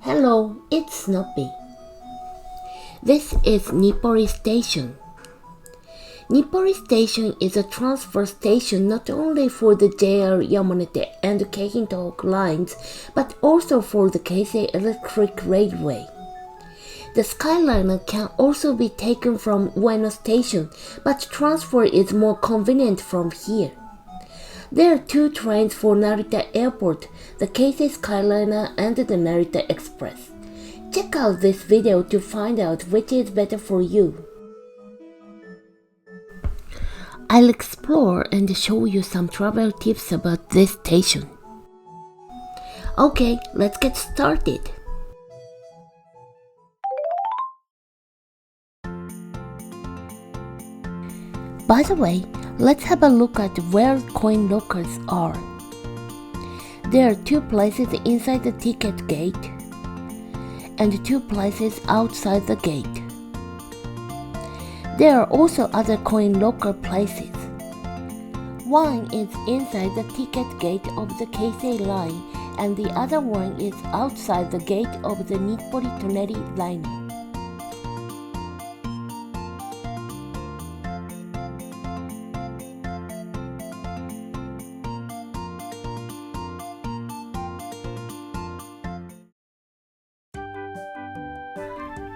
Hello, it's Snoopy. This is Nippori Station. Nippori Station is a transfer station not only for the JR Yamanote and Keihin Tohoku lines, but also for the Keisei Electric Railway. The Skyliner can also be taken from Ueno Station, but transfer is more convenient from here. There are two trains for Narita Airport, the Keisei Skyliner and the Narita Express. Check out this video to find out which is better for you. I'll explore and show you some travel tips about this station. Okay, let's get started. By the way, let's have a look at where coin lockers are. There are two places inside the ticket gate and two places outside the gate. There are also other coin locker places. One is inside the ticket gate of the Keisei line and the other one is outside the gate of the Nippori Toneri line.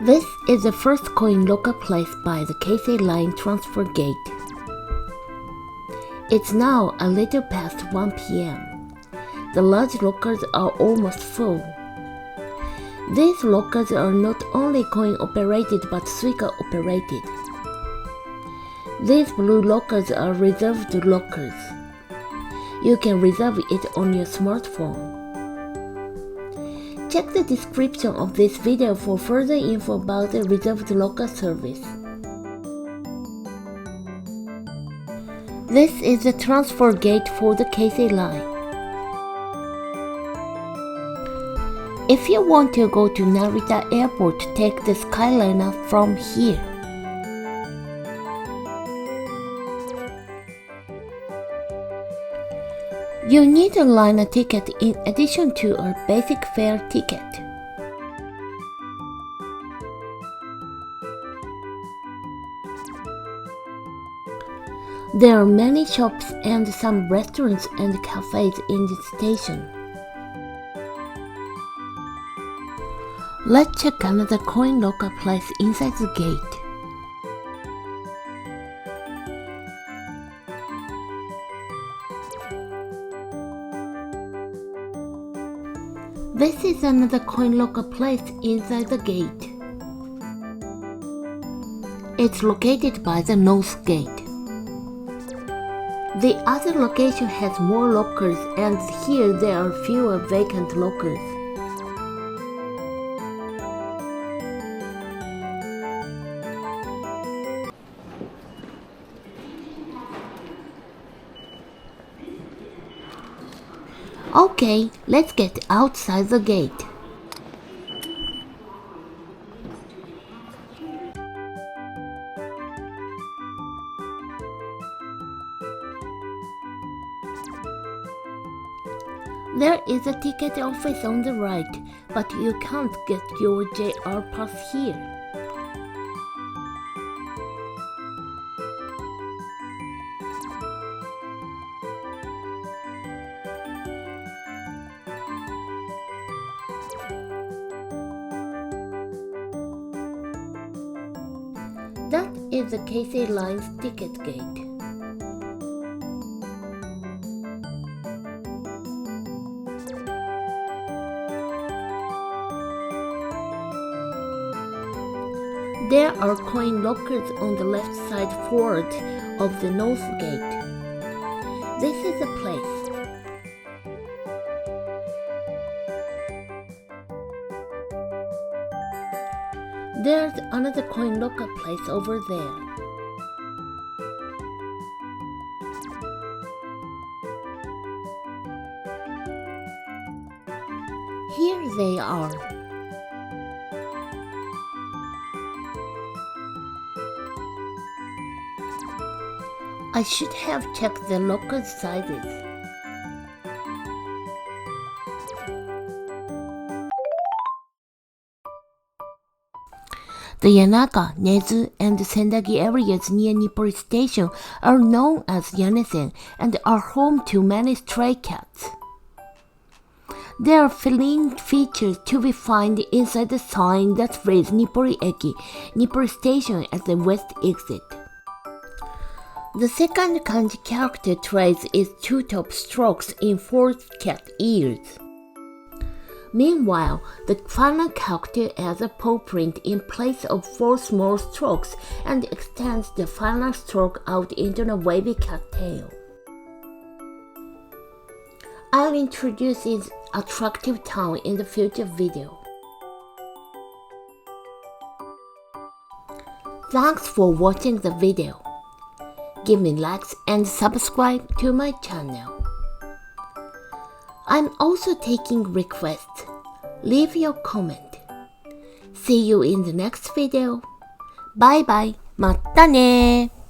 This is the first coin locker place by the Keisei Line transfer gate. It's now a little past 1 p.m. The large lockers are almost full. These lockers are not only coin operated but Suica operated. These blue lockers are reserved lockers. You can reserve it on your smartphone. Check the description of this video for further info about the reserved locker service. This is the transfer gate for the Keisei line. If you want to go to Narita Airport, take the Skyliner from here. You need a liner ticket in addition to a basic fare ticket. There are many shops and some restaurants and cafes in the station. Let's check another coin locker place inside the gate. This is another coin locker place inside the gate. It's located by the north gate. The other location has more lockers and here there are fewer vacant lockers. Okay, let's get outside the gate. There is a ticket office on the right, but you can't get your JR pass here. That is the Keisei Line's ticket gate. There are coin lockers on the left side forward of the north gate. This is the place. There's another coin locker place over there. Here they are. I should have checked the locker sizes. The Yanaga, Nezu, and Sendagi areas near Nippori Station are known as Yanesen and are home to many stray cats. There are feline features to be found inside the sign that reads Nippori Eki, Nippori Station at the west exit. The second kanji character trait is two top strokes in four cat ears. Meanwhile, the final character has a paw print in place of four small strokes and extends the final stroke out into a wavy cat tail. I'll introduce this attractive town in the future video. Thanks for watching the video. Give me likes and subscribe to my channel. I'm also taking requests. Leave your comment. See you in the next video. Bye bye. またね